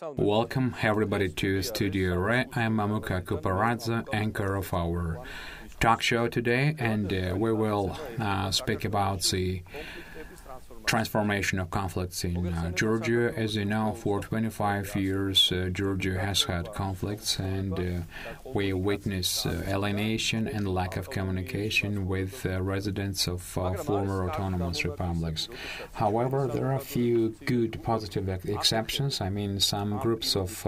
Welcome everybody to Studio Re. I'm Mamuka Kuparadze, anchor of our talk show today, and we will speak about the transformation of conflicts in Georgia. As you know, for 25 years, Georgia has had conflicts, and we witness alienation and lack of communication with residents of former autonomous republics. However, there are a few good, positive exceptions. I mean, some groups of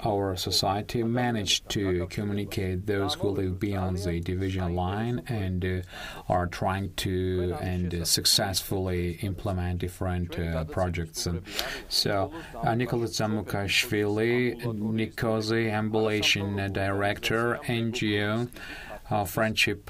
our society managed to communicate, those who live beyond the division line, and are trying to and successfully implement different projects. So, Nikoloz Dzamukashvili, Nikozi, Ambulation Director, NGO, Friendship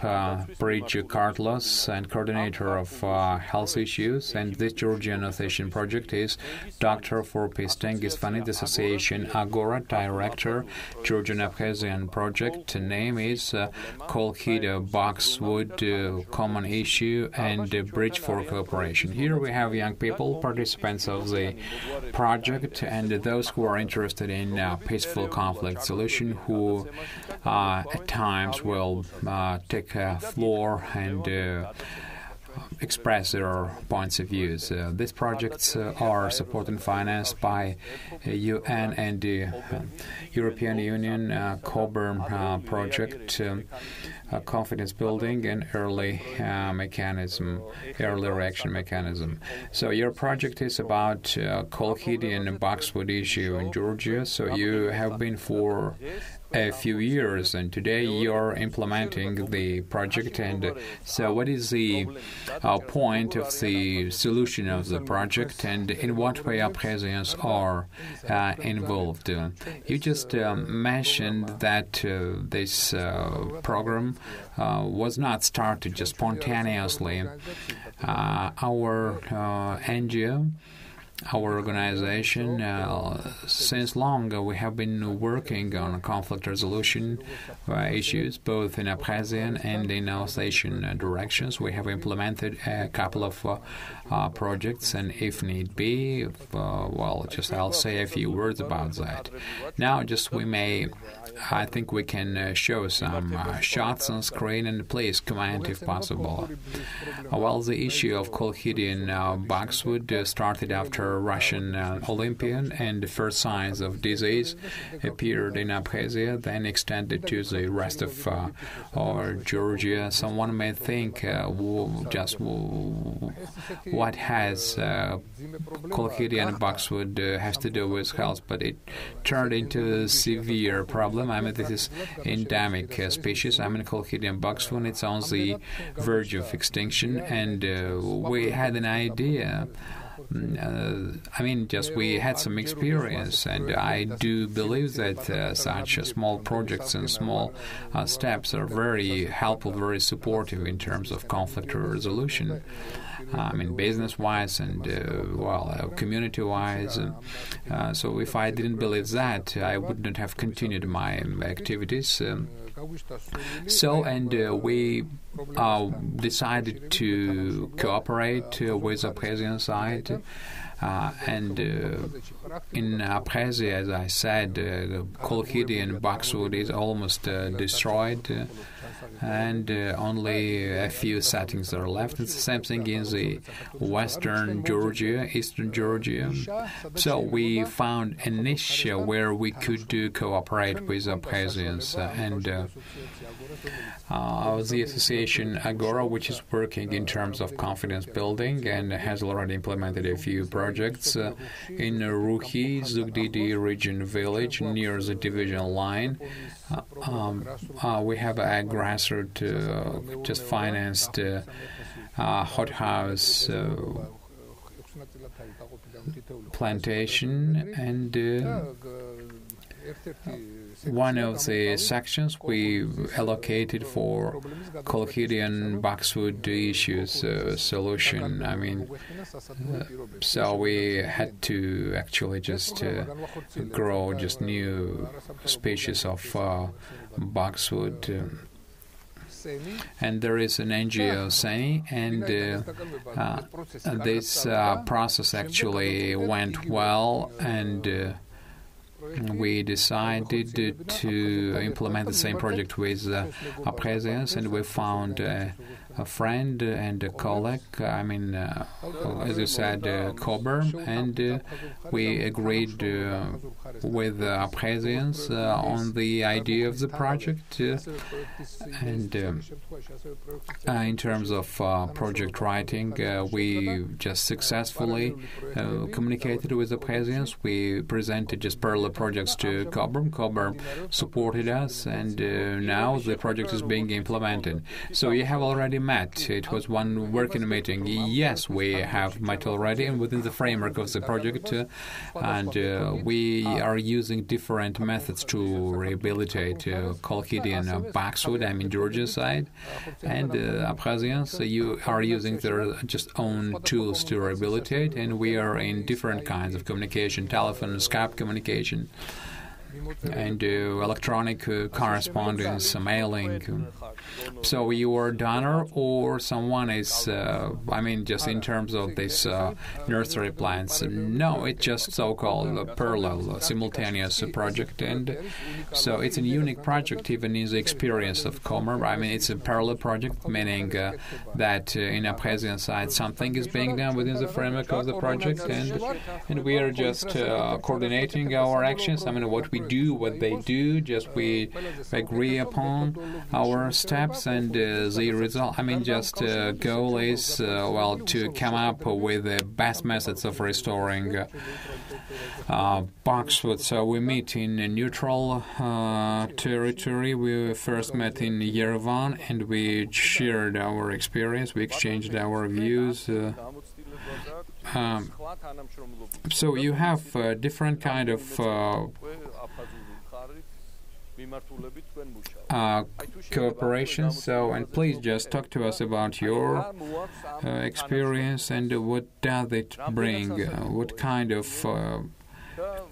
Bridge Kartlos, and coordinator of health issues. And this Georgian Association project is Doctor for Peace Tengiz Svanidze Association, Agora, director, Georgian Abkhazian project. Name is Kolkhida Boxwood, Common Issue, and Bridge for Cooperation. Here we have young people, participants of the project, and those who are interested in peaceful conflict solution, who at times will take a floor and express their points of views. These projects are supported and financed by UN and the European Union Coburn project, confidence building and early reaction mechanism. So your project is about Kolkhidi and Boxwood issue in Georgia. So you have been for a few years, and today you're implementing the project. And so what is the point of the solution of the project, and in what way Abkhazians are involved? You just mentioned that this program was not started just spontaneously. Our NGO, our organization, since long we have been working on conflict resolution issues, both in Abkhazian and in Alsatian directions. We have implemented a couple of projects, and if need be, I'll say a few words about that. Now, I think we can show some shots on screen, and please comment if possible. The issue of Kolkhidi and Boxwood started after Russian Olympian, and the first signs of disease appeared in Abkhazia, then extended to the rest of Georgia. Someone may think what has Kolkhidi and Boxwood has to do with health, but it turned into a severe problem. I mean, this is endemic species. I mean, Kolkhidi and Boxwood, it's on the verge of extinction, and we had an idea. We had some experience, and I do believe that such small projects and small steps are very helpful, very supportive in terms of conflict resolution. Business-wise and, community-wise. So if I didn't believe that, I wouldn't have continued my activities. We decided to cooperate with the Abkhazian side. In Abkhazia, as I said, Kolkhidi and Boxwood is almost destroyed, and only a few settings are left. It's the same thing in the western Georgia, eastern Georgia. So we found a niche where we could cooperate with Abkhazians, and the association Agora, which is working in terms of confidence building and has already implemented a few projects in Ruhi, Zugdidi region village near the division line. We have a grassroots just financed hothouse plantation, and one of the sections we allocated for Kolkhidi and Boxwood issues solution. So we had to actually just grow just new species of boxwood. And there is an NGO saying, and this process actually went well, and we decided to implement the same project with Abkhazians, and we found a friend and a colleague, as you said, Kober, and we agreed with Abkhazians on the idea of the project. And in terms of project writing, we just successfully communicated with Abkhazians. We presented just parallel projects to Kober. Kober supported us, and now the project is being implemented. So you have already met. It was one working meeting. Yes, we have met already, and within the framework of the project, and we are using different methods to rehabilitate Kolkhidian Baksud, Georgia side, and Abkhazians, you are using their just own tools to rehabilitate, and we are in different kinds of communication, telephone, Skype communication, and electronic correspondence, mailing. So you are a donor, or someone is, just in terms of this nursery plants. No, it's just so-called parallel, simultaneous project, and so it's a unique project even in the experience of Komer. It's a parallel project, meaning that in Abkhazian side something is being done within the framework of the project, and we are just coordinating our actions. What we do, what they do, just we agree upon our steps, and the result, goal is, to come up with the best methods of restoring Baksud. So we meet in a neutral territory. We first met in Yerevan, and we shared our experience, we exchanged our views. So you have different kind of cooperation. So, and please just talk to us about your experience and what does it bring, what kind of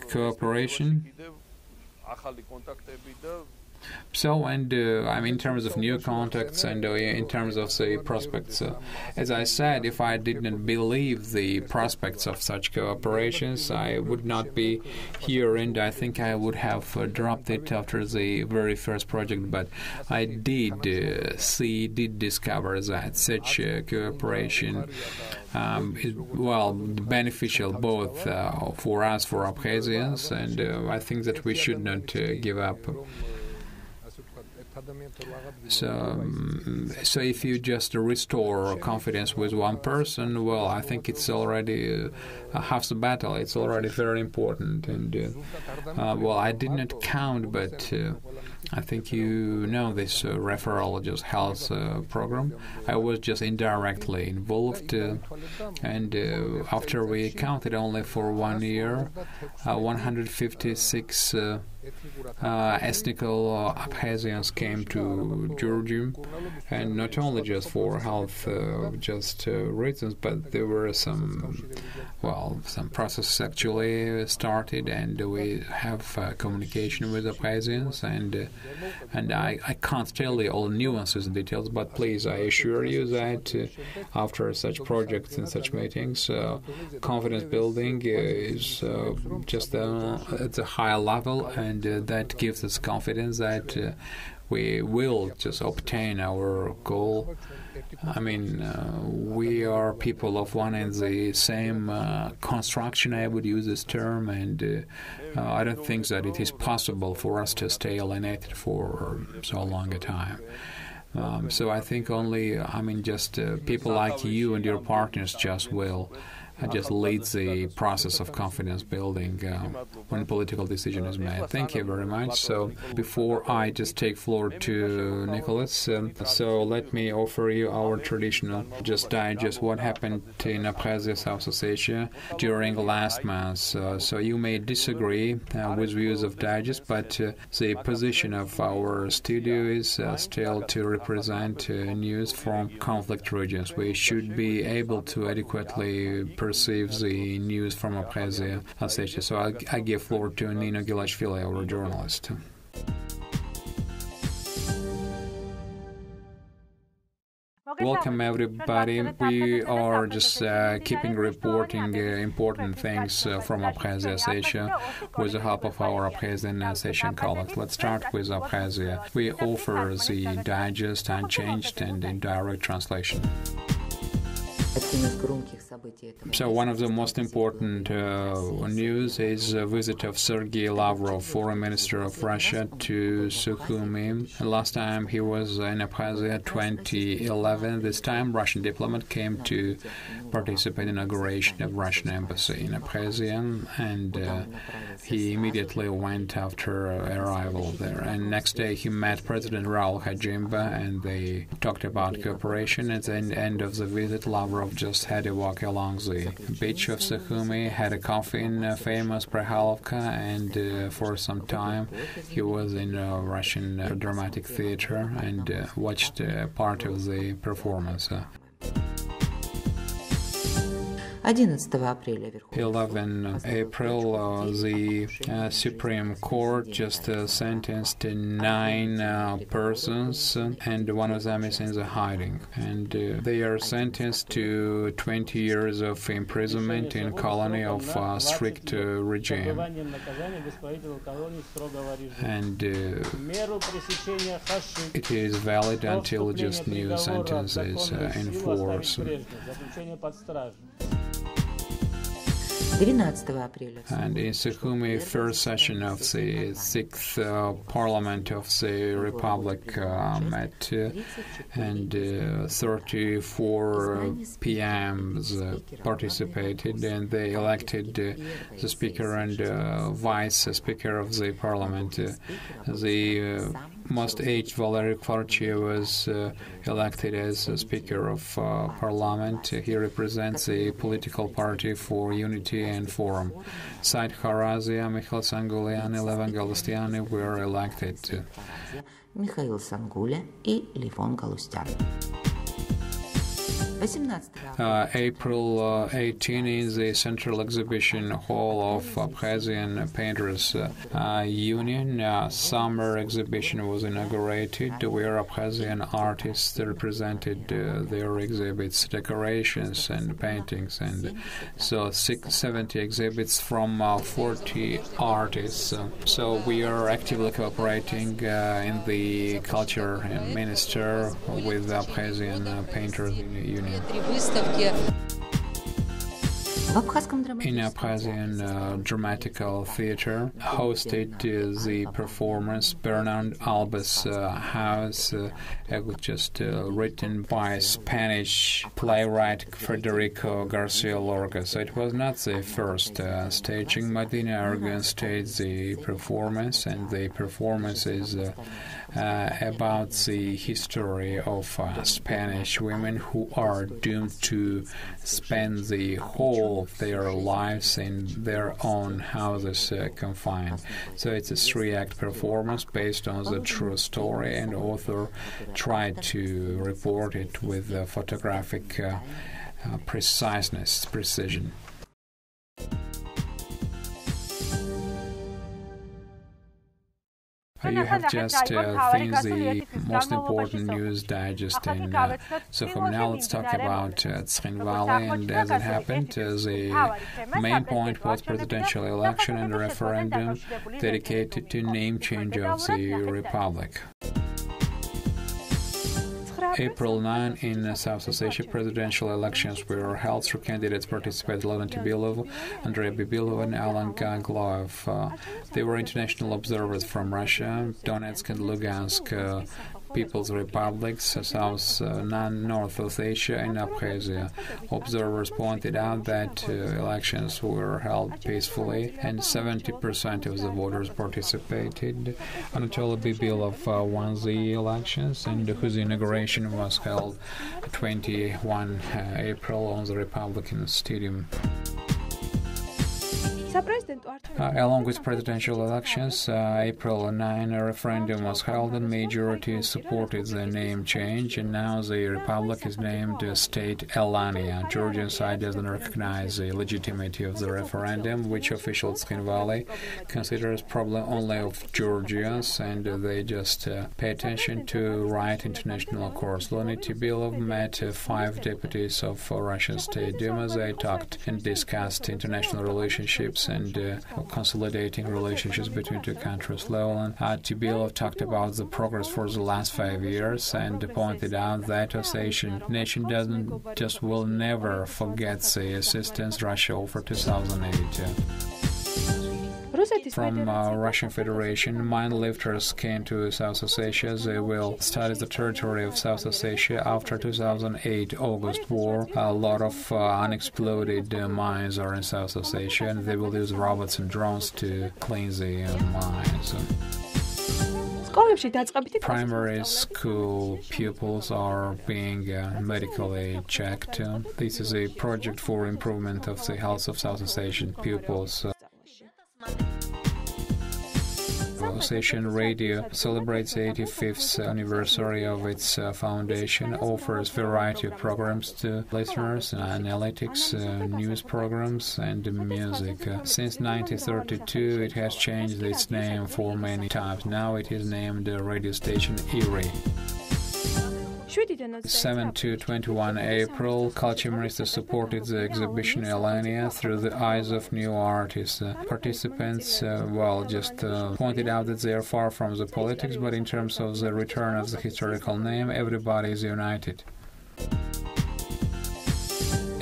cooperation. So, and in terms of new contacts and in terms of the prospects, as I said, if I didn't believe the prospects of such cooperations, I would not be here, and I think I would have dropped it after the very first project. But I did discover that such cooperation is, beneficial both for us, for Abkhazians, and I think that we should not give up. So if you just restore confidence with one person, I think it's already half the battle. It's already very important. And I did not count, but I think you know this referral just health program. I was just indirectly involved, and after we counted only for 1 year, 156 ethnical Abkhazians came to Georgia, and not only just for health reasons, but there were some processes actually started, and we have communication with Abkhazians, and I can't tell you all nuances and details, but please, I assure you that after such projects and such meetings, confidence building is just at the high level, and that gives us confidence that we will just obtain our goal. We are people of one and the same construction, I would use this term, and I don't think that it is possible for us to stay alienated for so long a time. So I think only, people like you and your partners just will lead the process of confidence building when political decision is made. Thank you very much. So before I just take floor to Nikoloz, so let me offer you our traditional digest what happened in Abkhazia, South Ossetia during last month. So you may disagree with views of digest, but the position of our studio is still to represent news from conflict regions. We should be able to adequately perceive the news from Abkhazia, Ossetia. So I give floor to Nino Gelashvili, our journalist. Welcome everybody. We are just keeping reporting important things from Abkhazia, Ossetia, with the help of our Abkhazian Ossetian colleagues. Let's start with Abkhazia. We offer the digest unchanged and in direct translation. So one of the most important news is the visit of Sergei Lavrov, Foreign Minister of Russia, to Sukhumi. Last time he was in Abkhazia, 2011. This time Russian diplomat came to participate in inauguration of Russian embassy in Abkhazia, and he immediately went after arrival there. And next day he met President Raul Hajimba, and they talked about cooperation. At the end of the visit, Lavrov just had a walk along the beach of Sukhumi, had a coffee in famous Prahalovka, and for some time he was in a Russian dramatic theater and watched part of the performance. 11 April, the Supreme Court just sentenced 9 persons, and one of them is in the hiding. And they are sentenced to 20 years of imprisonment in colony of strict regime. And it is valid until just new sentence is in force. And in Sukhumi, first session of the 6th Parliament of the Republic met, and 34 PMs participated, and they elected the Speaker and Vice Speaker of the Parliament. The most aged Valery Kvarchi was elected as Speaker of Parliament. He represents the political party for Unity and Forum. Said Kharazia, Mikhail Sangulia, and Levon Galustiani were elected. Mikhail Sangulia и Levon Galustiani. April 18 in the Central Exhibition Hall of Abkhazian Painters Union. Summer exhibition was inaugurated where Abkhazian artists represented their exhibits, decorations and paintings, and so 70 exhibits from 40 artists. So we are actively cooperating in the culture minister with the Abkhazian Painters Union. In Abkhazian Dramatical Theatre hosted the performance Bernard Alba's House, just written by Spanish playwright Federico Garcia Lorca. So it was not the first staging. Madina Argan staged the performance, and the performance is about the history of Spanish women who are doomed to spend the whole of their lives in their own houses confined. So it's a 3-act performance based on the true story, and author tried to report it with photographic precision. You have just seen the most important news digest in Sukhum. Now let's talk about Tskhin Valley, and as it happened, the main point was presidential election and a referendum dedicated to name change of the republic. April 9 in South Ossetia, presidential elections were held. Through candidates participated Levan Tibilov, Andrei Bibilov, and Alan Gagloev. They were international observers from Russia, Donetsk and Lugansk People's Republics, South North Ossetia, and Abkhazia. Observers pointed out that elections were held peacefully, and 70% of the voters participated. Anatoly Bibilov won the elections, and whose inauguration was held 21 April on the Republican Stadium. Along with presidential elections, April 9, a referendum was held and majority supported the name change, and now the republic is named State Alania. Georgian side doesn't recognize the legitimacy of the referendum, which official Tkhin Valley considers problem only of Georgians, and they just pay attention to right international course. Leonid Tibilov met 5 deputies of Russian State Duma. They talked and discussed international relationships and consolidating relationships between two countries. Leonid Tibilov talked about the progress for the last 5 years and pointed out that the nation will never forget the assistance Russia offered 2008. From Russian Federation, mine lifters came to South Ossetia. They will study the territory of South Ossetia after 2008 August war. A lot of unexploded mines are in South Ossetia, and they will use robots and drones to clean the mines. Primary school pupils are being medically checked. This is a project for improvement of the health of South Ossetian pupils. Ossetian Radio celebrates the 85th anniversary of its foundation, offers variety of programs to listeners, analytics, news programs, and music. Since 1932, it has changed its name for many times. Now it is named radio station Erie. 7 to 21 April, Culture Minister supported the exhibition Elenia through the eyes of new artists. Participants, just pointed out that they are far from the politics, but in terms of the return of the historical name, everybody is united.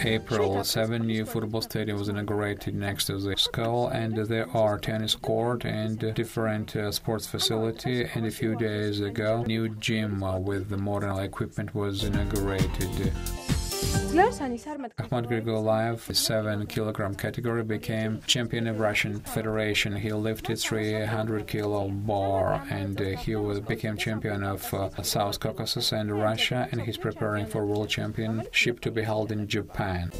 April 7, new football stadium was inaugurated next to the school, and there are tennis court and different sports facility. And a few days ago, new gym with the modern equipment was inaugurated. Ahmad Grigolayev, 7-kilogram category, became champion of Russian Federation. He lifted 300-kilo bar, and he became champion of South Caucasus and Russia, and he's preparing for World Championship to be held in Japan.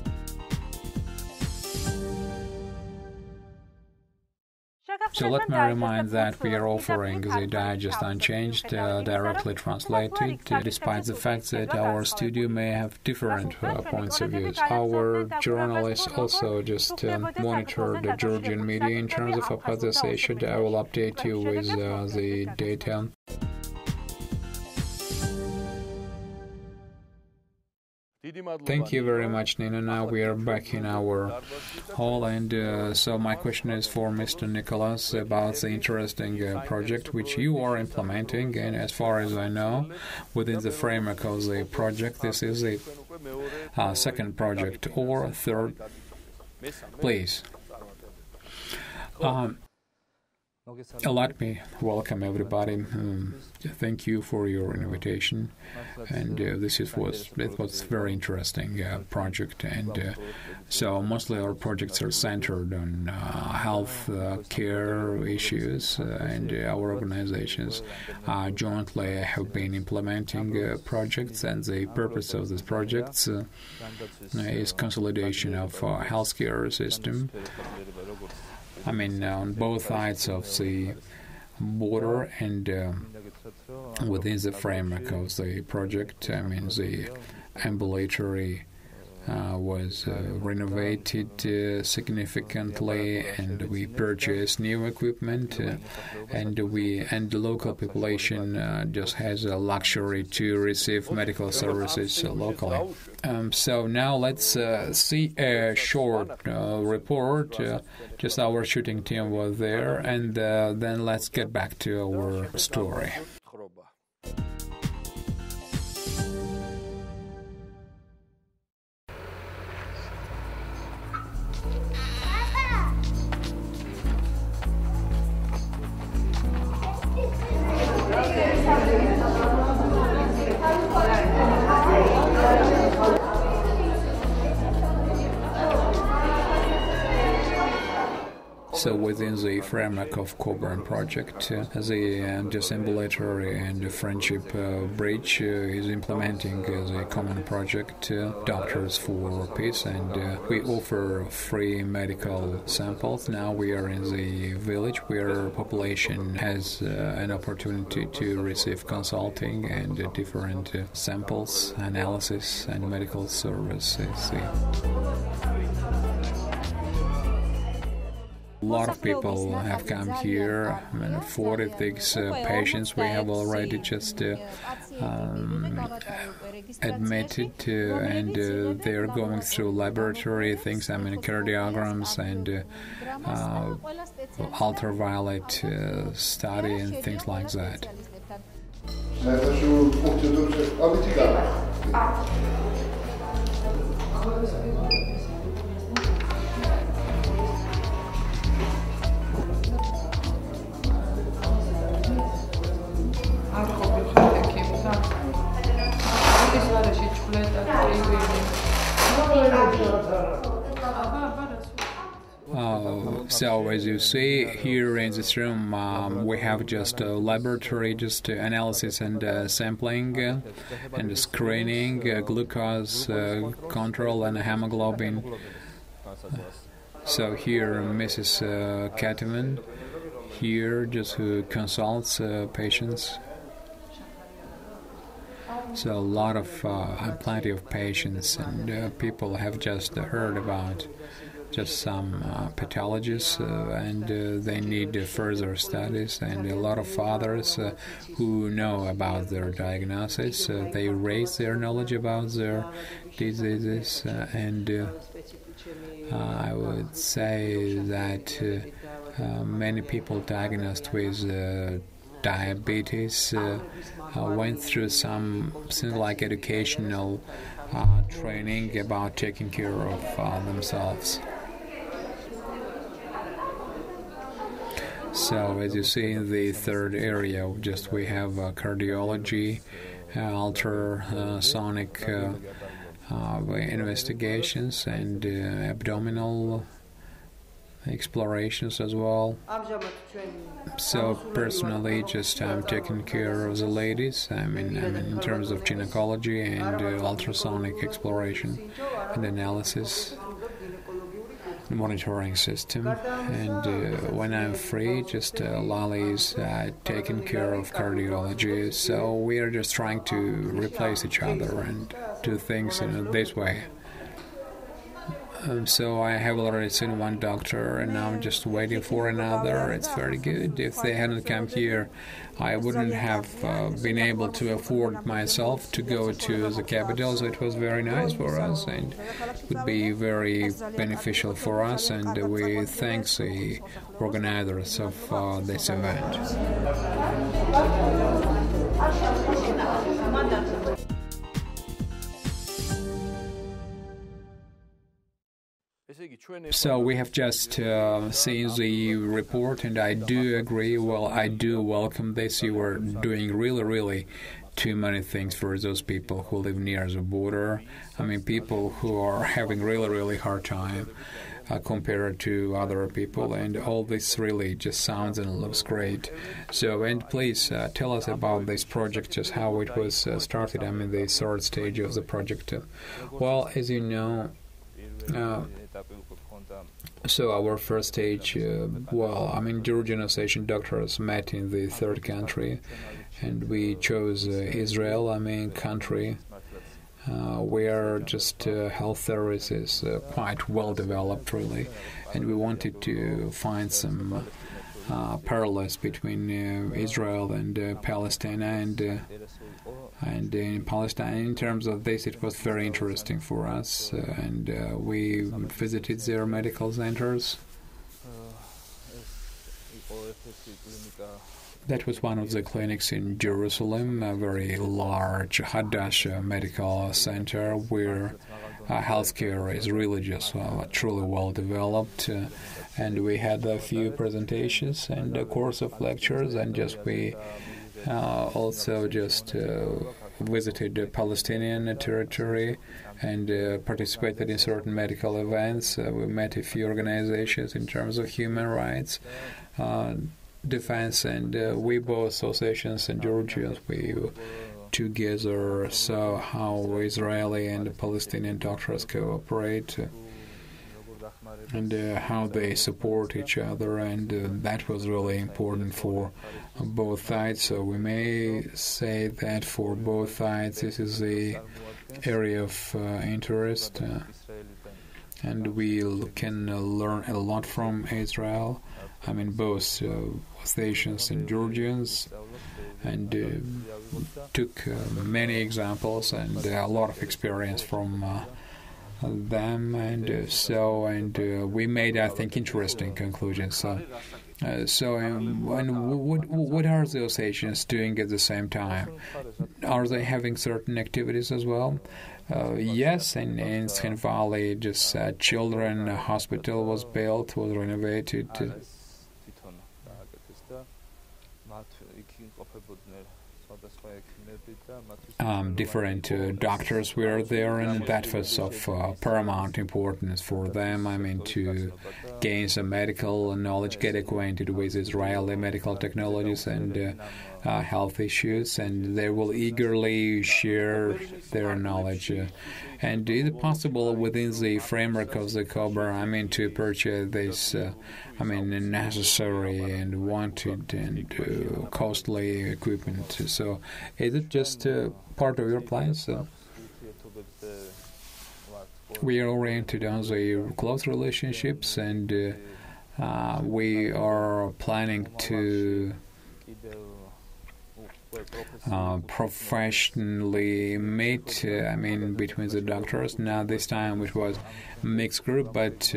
So let me remind that we are offering the digest unchanged, directly translated, despite the fact that our studio may have different points of view. Our journalists also just monitor the Georgian media in terms of opposition. I will update you with the data. Thank you very much, Nina. Now we are back in our hall, and so my question is for Mr. Nikoloz about the interesting project which you are implementing, and as far as I know, within the framework of the project, this is the second project or third. Please. Let me welcome everybody. Thank you for your invitation, and it was very interesting project. And so mostly our projects are centered on health care issues, and our organizations jointly have been implementing projects. And the purpose of these projects is consolidation of healthcare system. I mean, on both sides of the border and within the framework of the project, I mean, the ambulatory was renovated significantly, and we purchased new equipment, and the local population just has a luxury to receive medical services locally. So now let's see a short report. Just our shooting team was there, and then let's get back to our story. So within the framework of Cobran project, the Disambulatory and Friendship Bridge is implementing the common project Doctors for Peace, and we offer free medical samples. Now we are in the village where population has an opportunity to receive consulting and different samples, analysis, and medical services. A lot of people have come here. 46 patients we have already just admitted, and they're going through laboratory things, cardiograms and ultraviolet study and things like that. So as you see here in this room, we have just a laboratory, just analysis and sampling and screening, glucose control and hemoglobin. So here Mrs. Katiman, here just who consults patients. So a lot of, plenty of patients, and people have just heard about just some pathologies, and they need further studies, and a lot of others who know about their diagnosis, they raise their knowledge about their diseases, and I would say that many people diagnosed with diabetes went through something like educational training about taking care of themselves. So as you see in the third area, just we have cardiology, ultrasonic investigations, and abdominal explorations as well. So personally, just I'm taking care of the ladies. In terms of gynecology and ultrasonic exploration and analysis, monitoring system. And when I'm free, just Lali is taking care of cardiology. So we are just trying to replace each other and do things in this way. So I have already seen one doctor, and now I'm just waiting for another. It's very good. If they hadn't come here, I wouldn't have been able to afford myself to go to the capital. So it was very nice for us, and would be very beneficial for us. And we thank the organizers of this event. So we have just seen the report, and I do agree. Well, I do welcome this. You are doing really too many things for those people who live near the border. People who are having really hard time compared to other people, and all this really just sounds and looks great. So, and please tell us about this project, just how it was started. The third stage of the project. Well, as you know, so our first stage, deregionalization doctors met in the third country, and we chose Israel, country where just health services quite well developed, really, and we wanted to find some parallels between Israel and Palestine, and in Palestine. In terms of this, it was very interesting for us, and we visited their medical centers. That was one of the clinics in Jerusalem, a very large Hadassah medical center where healthcare is really just truly well developed. And we had a few presentations and a course of lectures, and just we also just visited the Palestinian territory and participated in certain medical events. We met a few organizations in terms of human rights defense, and we both associations and Georgians, we together saw how Israeli and Palestinian doctors cooperate and how they support each other, and that was really important for both sides. So we may say that for both sides this is the area of interest, and we can learn a lot from Israel. I mean, both Stations and Georgians, and took many examples and a lot of experience from them, and we made, I think, interesting conclusions. What are the associations doing at the same time? Are they having certain activities as well? Yes, in Skin Valley, just children hospital was built, was renovated. Different doctors were there, and that was of paramount importance for them. I mean, to gain some medical knowledge, get acquainted with Israeli medical technologies and health issues, and they will eagerly share their knowledge. And is it possible within the framework of the COBRA, I mean, to purchase this, necessary and wanted and costly equipment? So is it just part of your plans? We are oriented on the close relationships, and we are planning to professionally meet, between the doctors. Now this time it was mixed group, but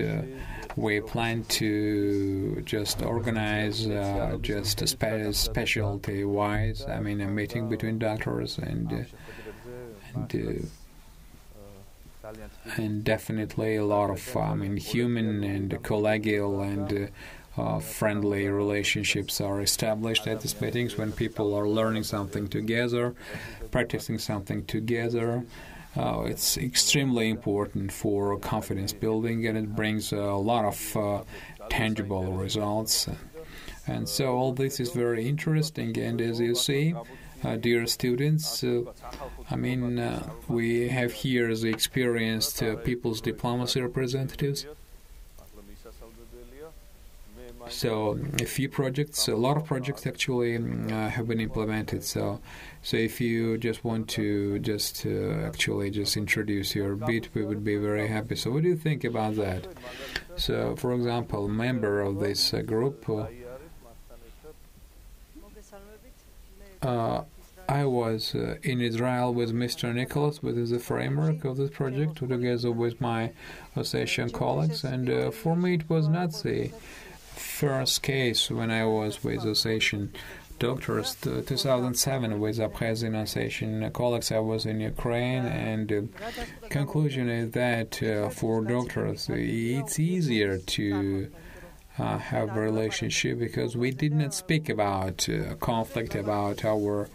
we plan to just organize just a specialty-wise, a meeting between doctors and definitely a lot of human and collegial and friendly relationships are established at these meetings when people are learning something together, practicing something together. It's extremely important for confidence building, and it brings a lot of tangible results. And so all this is very interesting, and as you see, dear students, we have here the experienced people's diplomacy representatives. So a lot of projects actually have been implemented. So if you just want to just introduce your bit, we would be very happy. So what do you think about that? So, for example, a member of this group, I was in Israel with Mr. Nikoloz within the framework of this project, together with my association colleagues, and for me it was not the first case when I was with association doctors. 2007 with Abkhazian association colleagues, I was in Ukraine, and conclusion is that for doctors it's easier to have a relationship because we did not speak about conflict, about our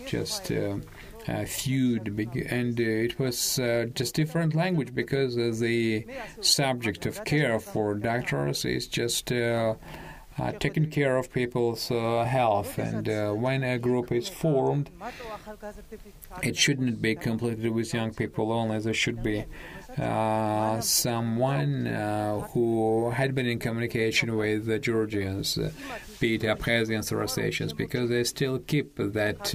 just feud, and it was just different language because the subject of care for doctors is just taking care of people's health, and when a group is formed, it shouldn't be completed with young people only. There should be someone who had been in communication with the Georgians, be it Abkhazians or Ossetians, because they still keep that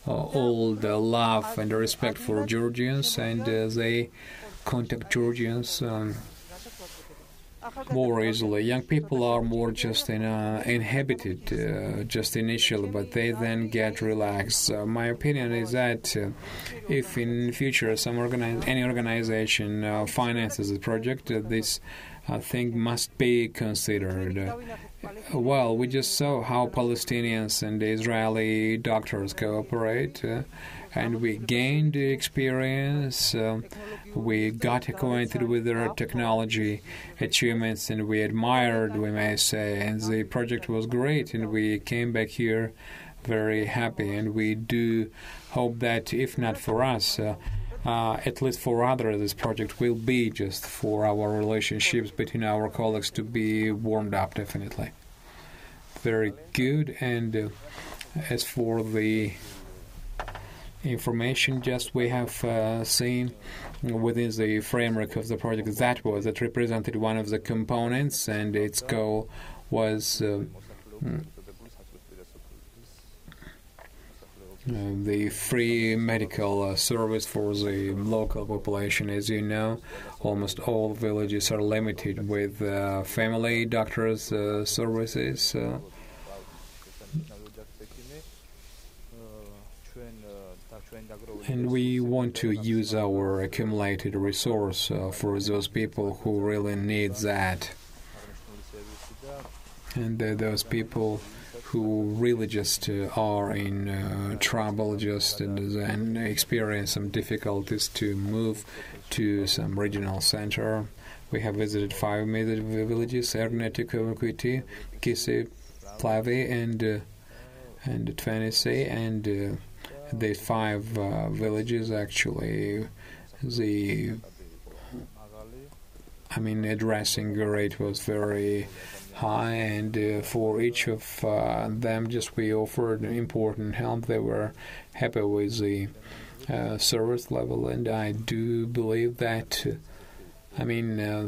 old love and respect for Georgians, and they contact Georgians more easily. Young people are more just inhibited just initially, but they then get relaxed. My opinion is that if in future any organization finances a project, this thing must be considered. Well, we just saw how Palestinians and Israeli doctors cooperate, and we gained experience. We got acquainted with their technology achievements, and we admired, we may say, and the project was great, and we came back here very happy, and we do hope that if not for us, at least for others, this project will be just for our relationships between our colleagues to be warmed up, definitely. Very good. And as for the information just we have seen within the framework of the project, that represented one of the components, and its goal was the free medical service for the local population. As you know, almost all villages are limited with family doctors services. And we want to use our accumulated resource for those people who really need that. And those people who really just are in trouble just and experience some difficulties to move to some regional center. We have visited 5 major villages: Erneti, Kovakuti, Kisi, Plavi, and Tvenisi, and the 5 villages actually, addressing rate was very high, and for each of them, just we offered important help. They were happy with the service level, and I do believe that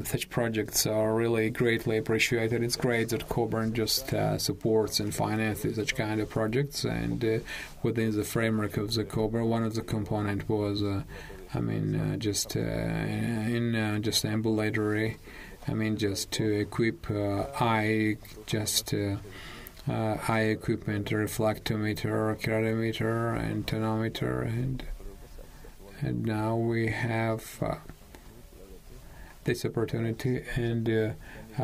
such projects are really greatly appreciated. It's great that Coburn just supports and finances such kind of projects, and within the framework of the Coburn, one of the component was just ambulatory, just to equip eye equipment, reflectometer, keratometer, and tonometer, and now we have this opportunity, and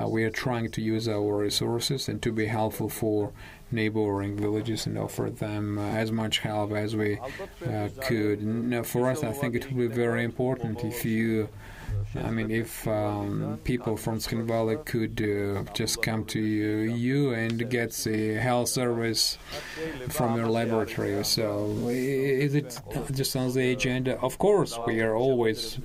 we are trying to use our resources and to be helpful for neighboring villages and offer them as much help as we could. Now, for us, I think it would be very important if people from Skin Valley could just come to you and get the health service from your laboratory. So, is it just on the agenda? Of course, we are always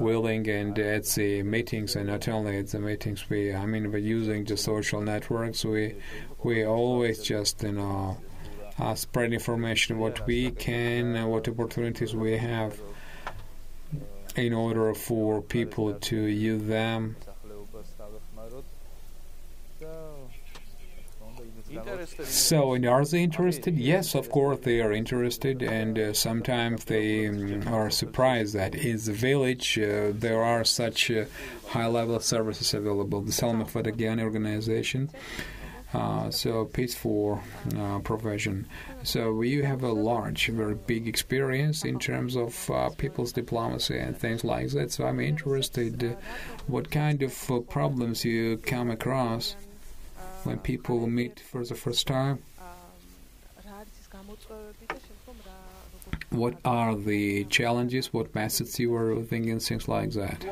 willing, and at the meetings, and not only at the meetings, we're using the social networks. We always just spread information what we can, what opportunities we have, in order for people to use them. So, are they interested? Yes, of course they are interested, and sometimes they are surprised that in the village there are such high-level services available. The Salma Fadagiani organization, so Peace for Provision. So you have a large, very big experience in terms of people's diplomacy and things like that. So I'm interested what kind of problems you come across when people meet for the first time. What are the challenges? What methods you were thinking? Things like that.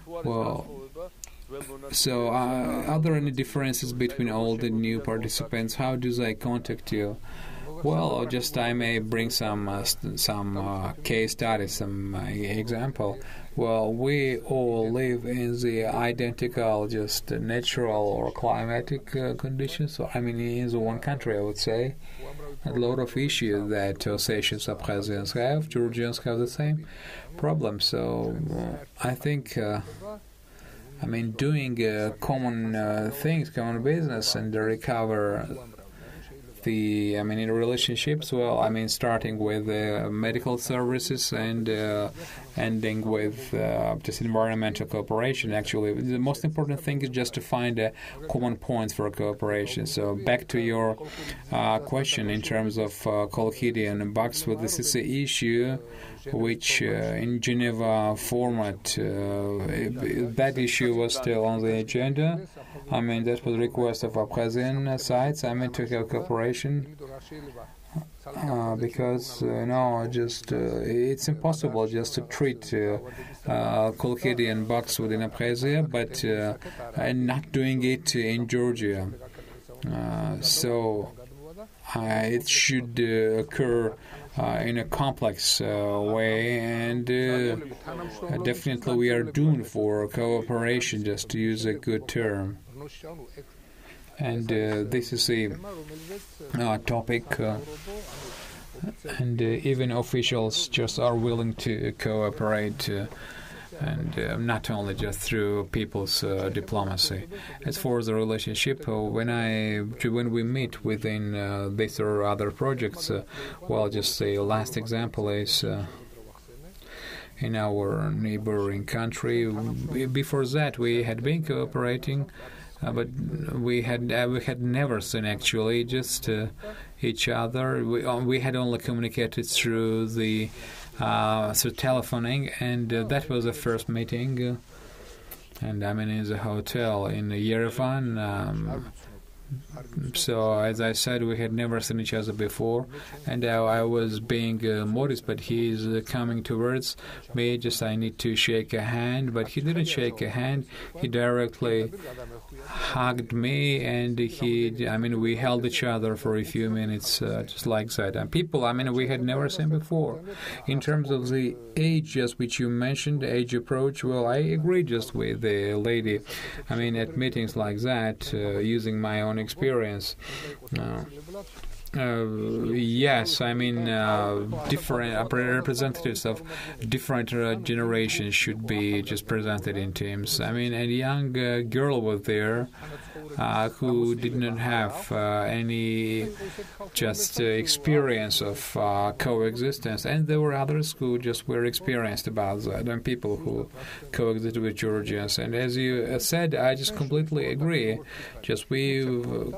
Well, so are there any differences between old and new participants? How do they contact you? Well, just I may bring some case studies, some example. Well, we all live in the identical, just natural or climatic conditions. So, in the one country, I would say. A lot of issues that Ossetians, Abkhazians have, Georgians have the same problem. So, I think, doing common things, common business, and recover the in relationships, starting with medical services and ending with just environmental cooperation. Actually, the most important thing is just to find common points for cooperation. So back to your question in terms of Kolkhidi and Bakswood, this is the issue which in Geneva format, that issue was still on the agenda. That was a request of Abkhazian sides, to have cooperation. Because it's impossible just to treat Kolkhidi and Bakswood in Abkhazia, but not doing it in Georgia. So it should occur in a complex way, and definitely we are doomed for cooperation, just to use a good term. And this is a topic, and even officials just are willing to cooperate, and not only just through people's diplomacy. As for the relationship, when we meet within this or other projects, well, just the last example is in our neighboring country. Before that, we had been cooperating, but we had never seen actually just each other. We had only communicated through telephoning, and that was the first meeting. And I mean, in the hotel in Yerevan. So, as I said, we had never seen each other before, and I was being modest, but he's coming towards me. Just I need to shake a hand, but he didn't shake a hand. He directly hugged me, and we held each other for a few minutes, just like that. And people, we had never seen before. In terms of the age, just which you mentioned, age approach, well, I agree just with the lady. At meetings like that, using my own experience. Yes, different representatives of different generations should be just presented in teams. A young girl was there who did not have any just experience of coexistence, and there were others who just were experienced about that, and people who coexisted with Georgians. And as you said, I just completely agree. Just we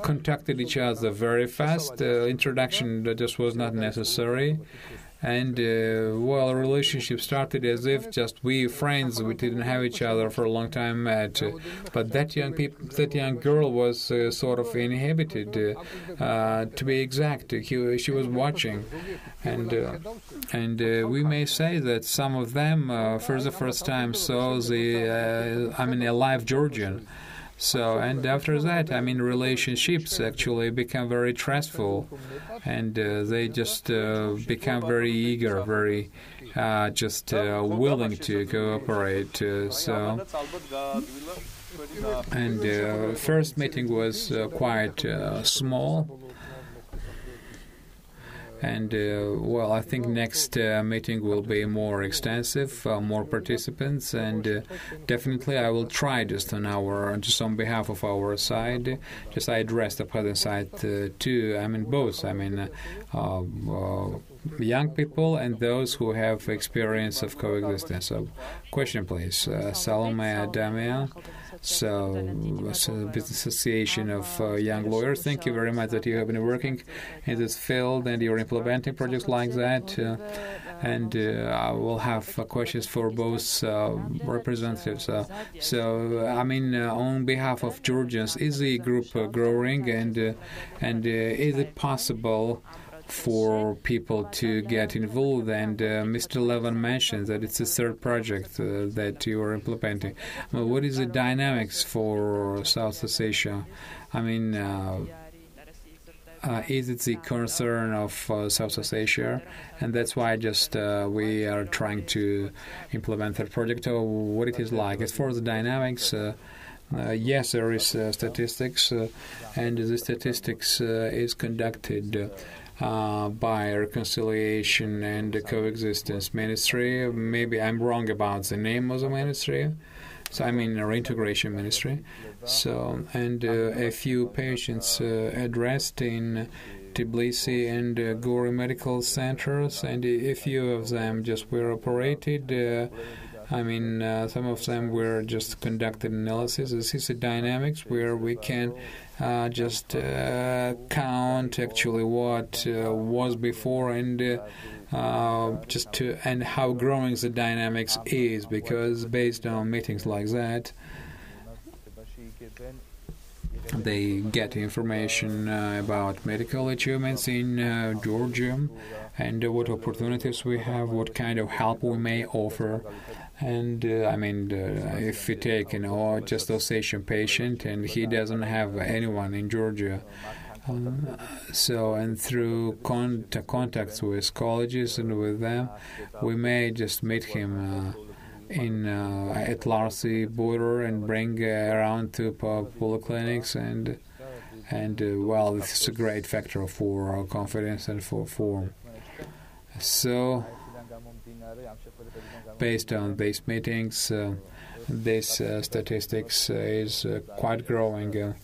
contacted each other very fast. Introduction just was not necessary. And, a relationship started as if just we friends, we didn't have each other for a long time met. But that young girl was sort of inhibited, to be exact. She was watching. And we may say that some of them, for the first time, saw a live Georgian. So, and after that, relationships actually become very trustful, and they just become very eager, very willing to cooperate. And first meeting was quite small. And, I think next meeting will be more extensive, more participants, and definitely I will try just on behalf of our side, just I address the present side too, both, young people and those who have experience of coexistence. So, question please, Salome Adamia. So, Business Association of Young Lawyers, thank you very much that you have been working in this field and you're implementing projects like that. And I will have questions for both representatives. On behalf of Georgians, is the group growing, and is it possible for people to get involved? And Mr. Levin mentioned that it's the third project that you are implementing. What is the dynamics for South Asia? Is it the concern of South Asia, and that's why just we are trying to implement that project, or what it is like? As for the dynamics, yes, there is statistics, and the statistics is conducted by Reconciliation and Coexistence Ministry. Maybe I'm wrong about the name of the ministry. So Reintegration Ministry. So, and a few patients addressed in Tbilisi and Agora medical centers, and a few of them just were operated. Some of them were just conducted analysis. This is the dynamics where we can just count actually what was before, and and how growing the dynamics is, because based on meetings like that, they get information about medical achievements in Georgia, and what opportunities we have, what kind of help we may offer. And if we take just Alsatian patient and he doesn't have anyone in Georgia And through contacts with colleges and with them, we may just meet him at Larsi border and bring around to polyclinics and this is a great factor for confidence and for form. So, based on these meetings, this statistics is quite growing.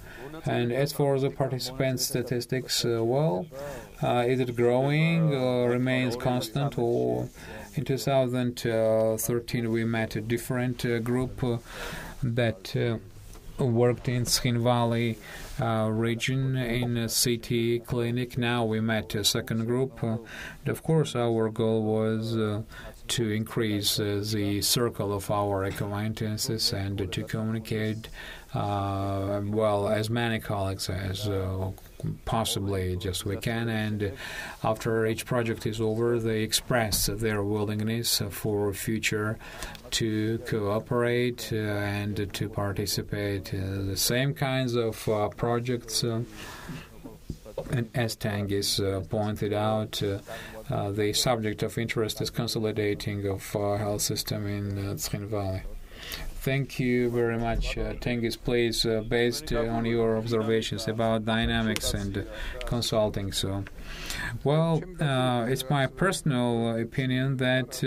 And as for the participant statistics, is it growing or remains constant? Or in 2013 we met a different group that worked in Svanidze region in a city clinic. Now we met a second group. And of course, our goal was to increase the circle of our acquaintances and to communicate as many colleagues as possibly just we can. And after each project is over, they express their willingness for future to cooperate and to participate in the same kinds of projects. And as Tengiz pointed out, the subject of interest is consolidating of health system in Svanidze. Thank you very much, Tengiz. Please, based on your observations about dynamics and consulting. It's my personal opinion that,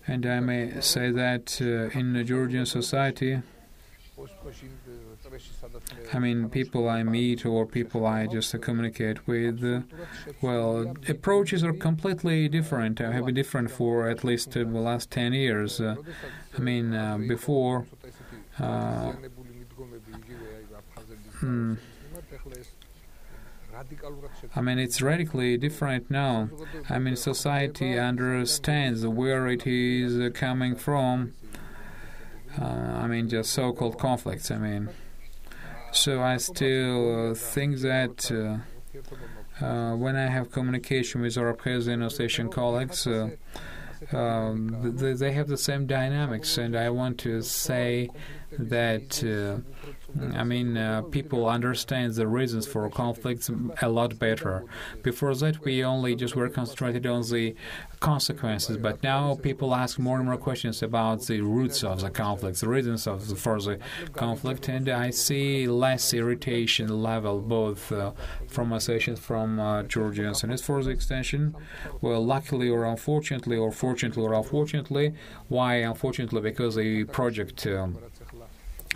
and I may say that in the Georgian society, people I meet or people I just communicate with, approaches are completely different. Have been different for at least the last 10 years. Before, it's radically different now. Society understands where it is coming from. Just so-called conflicts. So I still think that when I have communication with our Abkhazian Association colleagues, they have the same dynamics, and I want to say that people understand the reasons for conflicts a lot better. Before that, we only just were concentrated on the consequences, but now people ask more and more questions about the roots of the conflicts, the reasons for the conflict, and I see less irritation level both from associations, from Georgians. And as for the extension, luckily or unfortunately, or fortunately or unfortunately, why unfortunately? Because the project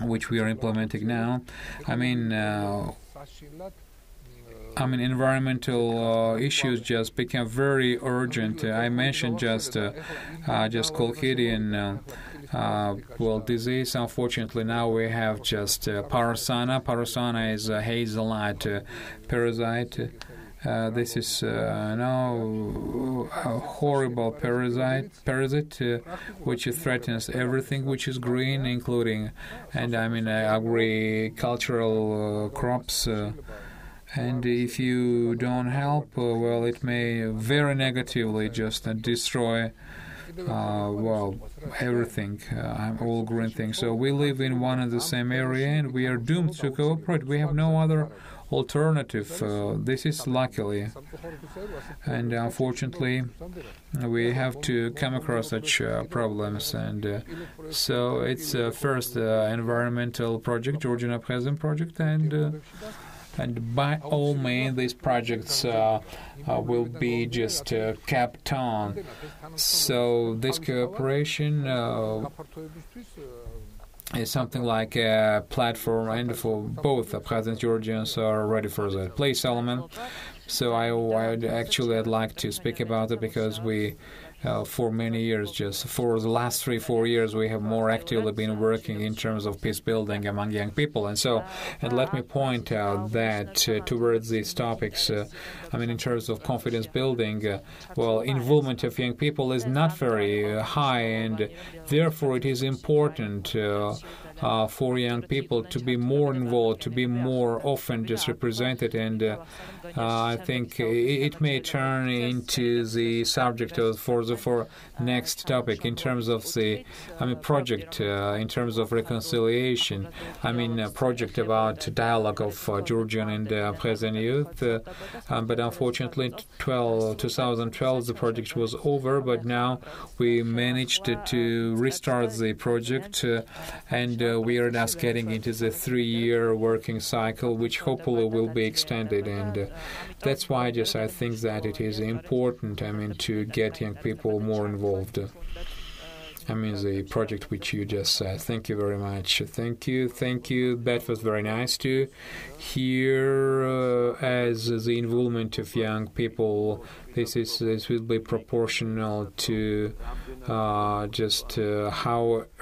which we are implementing now, environmental issues just become very urgent. I mentioned just Kolchidian disease. Unfortunately, now we have just Parasana. Parasana is a hazelnut parasite. This is now a horrible parasite which threatens everything which is green, including agricultural crops. And if you don't help, it may very negatively just destroy everything, all green things. So we live in one and the same area, and we are doomed to cooperate. We have no other alternative. This is luckily, and unfortunately, we have to come across such problems. And so it's first environmental project, Georgian Abkhazian project, and by all means, these projects will be just kept on. So this cooperation is something like a platform, and for both Abkhazians and Georgians are ready for that. Please, Solomon. So I'd like to speak about it because we, for many years, just for the last 3-4 years, we have more actively been working in terms of peace building among young people. And let me point out that towards these topics, in terms of confidence building, involvement of young people is not very high, and therefore it is important for young people to be more involved, to be more often just represented, and I think it may turn into the subject for next topic in terms of the project in terms of reconciliation. A project about dialogue of Georgian and Abkhazian youth, but unfortunately 2012 the project was over, but now we managed to restart the project, and we are just getting into the 3-year working cycle, which hopefully will be extended, and that's why I think that it is important to get young people more involved. The project which you just said. Thank you very much. Thank you. That was very nice to hear. As the involvement of young people, this will be proportional to how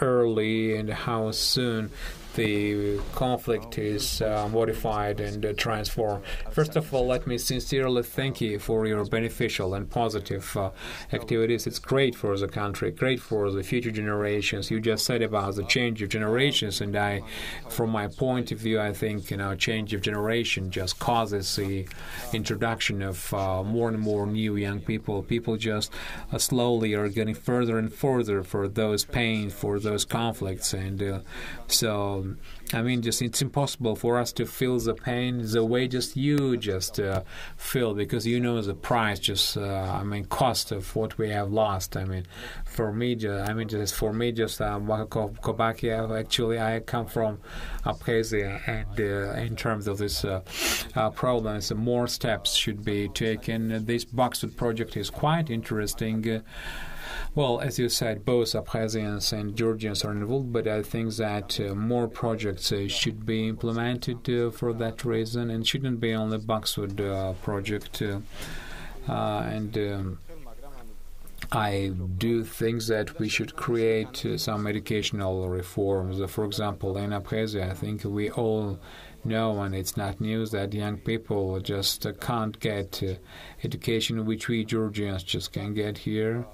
early and how soon the conflict is modified and transformed. First of all, let me sincerely thank you for your beneficial and positive activities. It's great for the country, great for the future generations. You just said about the change of generations, and from my point of view, I think change of generation just causes the introduction of more and more new young people. People just slowly are getting further and further for those pain, for those conflicts, and so it's impossible for us to feel the pain the way you feel, because the price, cost of what we have lost. For me, actually, I come from Abkhazia, and in terms of this problems, more steps should be taken. This Boxwood project is quite interesting. Well, as you said, both Abkhazians and Georgians are involved, but I think that more projects should be implemented for that reason, and shouldn't be only Boxwood project. I do think that we should create some educational reforms. For example, in Abkhazia, I think we all know, and it's not news, that young people just can't get education which we Georgians just can get here.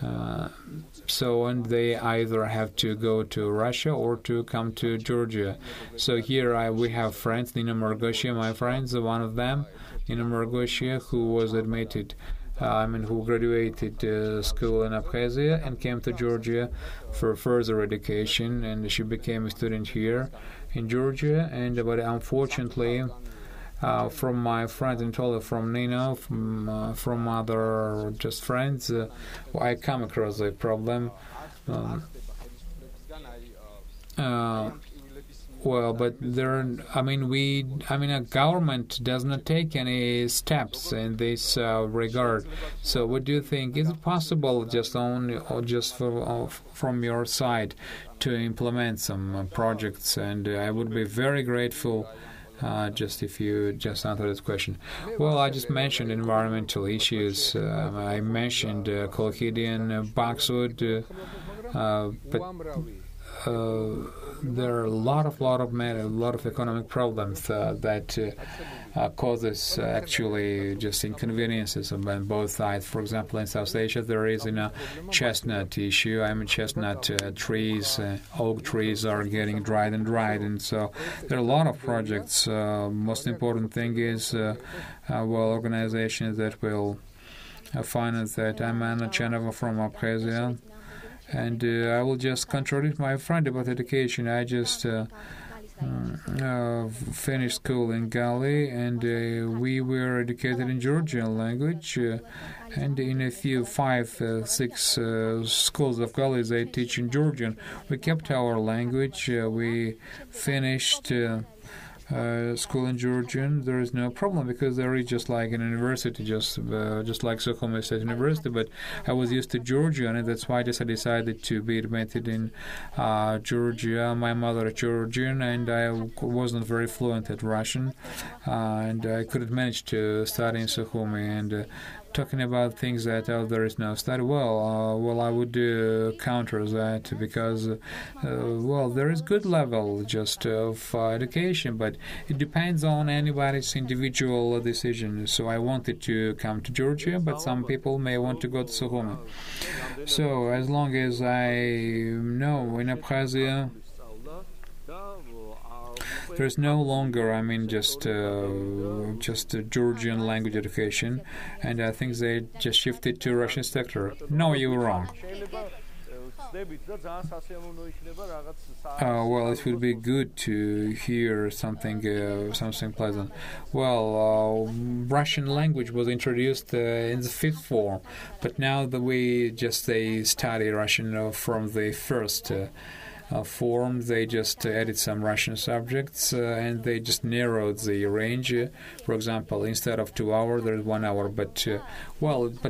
And they either have to go to Russia or to come to Georgia. So here we have friends, Nino Gelashvili, my friends, one of them, Nino Gelashvili, who was admitted, who graduated school in Abkhazia and came to Georgia for further education, and she became a student here in Georgia. But unfortunately, from my friends, and totally from Nino, from other just friends, I come across a problem. But a government does not take any steps in this regard. So, what do you think? Is it possible, from your side, to implement some projects? And I would be very grateful. If you just answer this question. Well, I just mentioned environmental issues. I mentioned Kolkhidian, Boxwood, but there are a lot of economic problems that causes actually just inconveniences on both sides. For example, in South Asia, there is a chestnut issue. Chestnut trees, oak trees are getting dried, and so there are a lot of projects. Most important thing is organizations that will finance that. I'm Anna Chenova from Abkhazia. And I will just contradict my friend about education. I just finished school in Gali, and we were educated in Georgian language. And in a few 5-6 schools of Gali, they teach in Georgian. We kept our language. We finished school in Georgian. There is no problem, because there is just like an university, just like Sukhumi State University. But I was used to Georgian, and that's why I decided to be admitted in Georgia. My mother is Georgian, and I wasn't very fluent at Russian, and I couldn't manage to study in Sukhumi. And talking about things that there is no study, I would counter that, because there is good level just of education, but it depends on anybody's individual decision. So I wanted to come to Georgia, but some people may want to go to Sukhumi. So as long as I know, in Abkhazia There's no longer, just a Georgian language education, and I think they just shifted to Russian sector. No, you were wrong. Well, it would be good to hear something pleasant. Well, Russian language was introduced in the fifth form, but now we study Russian from the first form. They just added some Russian subjects and they just narrowed the range. For example, instead of 2 hours, there's 1 hour. But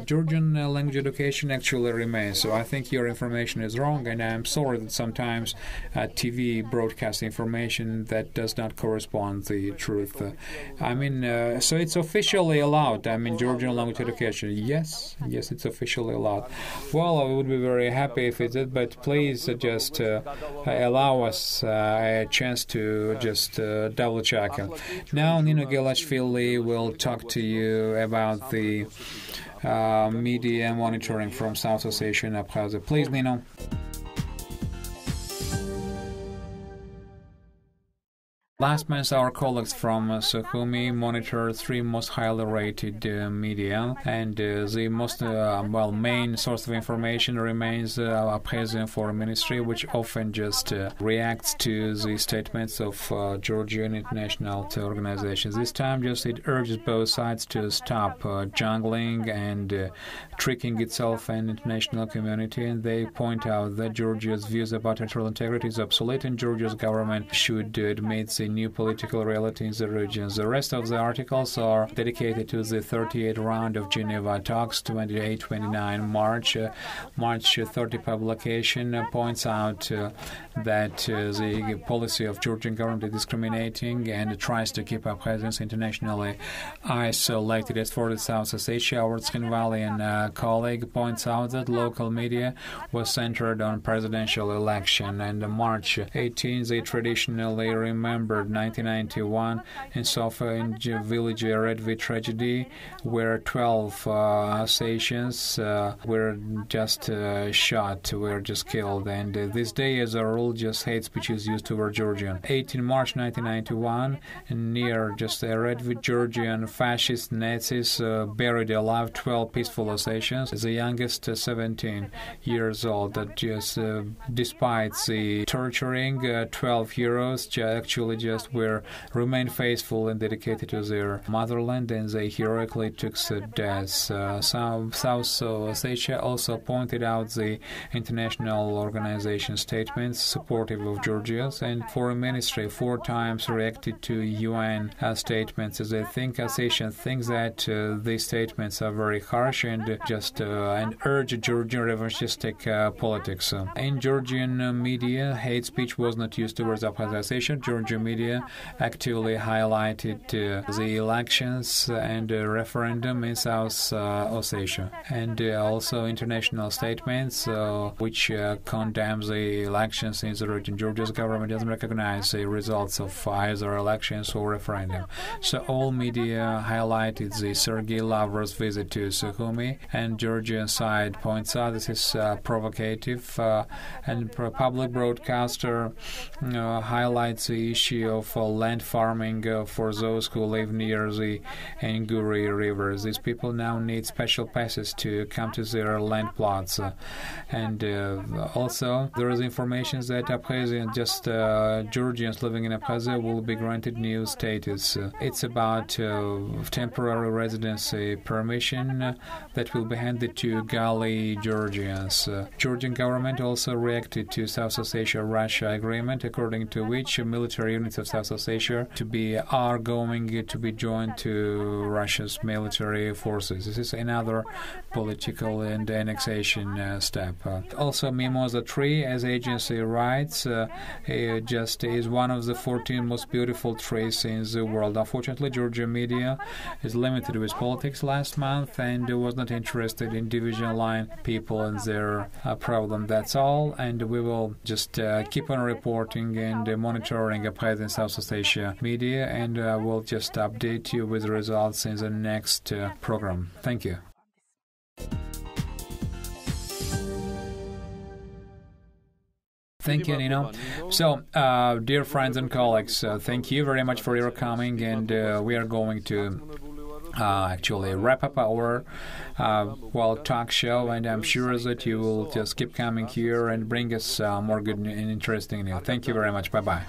Georgian language education actually remains. So I think your information is wrong, and I'm sorry that sometimes TV broadcasts information that does not correspond to the truth. So it's officially allowed. Georgian language education. Yes, it's officially allowed. Well, I would be very happy if it did, but please just allow us a chance to just double check. Now Nino Gelashvili will talk to you about the media monitoring from South Ossetia and Abkhazia. Please, Nino. Last month, our colleagues from Sukhumi monitored 3 most highly rated media, and the most main source of information remains Abkhazian Foreign Ministry, which often just reacts to the statements of Georgian international organizations. This time, it urges both sides to stop jungling and tricking itself and international community, and they point out that Georgia's views about territorial integrity is obsolete, and Georgia's government should admit the new political reality in the region. The rest of the articles are dedicated to the 38th round of Geneva talks, 28-29 March. March 30 publication points out that the policy of Georgian government is discriminating and tries to keep Abkhazians internationally isolated. As for the South Ossetia, our Tskhinvalian colleague points out that local media was centered on presidential election, and March 18 they traditionally remembered 1991 in Sofa in village Redvi tragedy, where 12 Ossetians were just shot, were just killed, and this day as a rule just hate speech is used toward Georgian. 18 March 1991, near just Redvi, Georgian fascist Nazis buried alive 12 peaceful Ossetians, the youngest 17 years old. That just despite the torturing, 12 heroes actually just remained faithful and dedicated to their motherland, and they heroically took the death. South Ossetia also pointed out the international organization statements supportive of Georgia's, and Foreign Ministry 4 times reacted to UN statements, as they think Ossetians think that these statements are very harsh and urge Georgian revanchistic politics. In Georgian media, hate speech was not used towards Abkhazia Ossetia. Georgian media actively highlighted the elections and referendum in South Ossetia, and also international statements which condemns the elections in the region. Georgia's government doesn't recognize the results of either elections or referendum. So all media highlighted the Sergei Lavrov's visit to Sukhumi, and Georgian side points out this is provocative, and public broadcaster highlights the issue of land farming for those who live near the Nguri River. These people now need special passes to come to their land plots. And also, there is information that Abkhazian, Georgians living in Abkhazia will be granted new status. It's about temporary residency permission that will be handed to Gali Georgians. Georgian government also reacted to South Ossetia-Russia agreement, according to which military units of South Ossetia are going to be joined to Russia's military forces. This is another political and annexation step. Also, Mimosa tree, as agency writes, is one of the 14 most beautiful trees in the world. Unfortunately, Georgian media is limited with politics last month and was not interested in division line people and their problem. That's all, and we will just keep on reporting and monitoring Abkhazia South Ossetia media, and we'll just update you with the results in the next program. Thank you. Thank you, Nino. So, dear friends and colleagues, thank you very much for your coming, and we are going to actually wrap up our talk show, and I'm sure that you will just keep coming here and bring us more good and interesting news. Thank you very much. Bye-bye.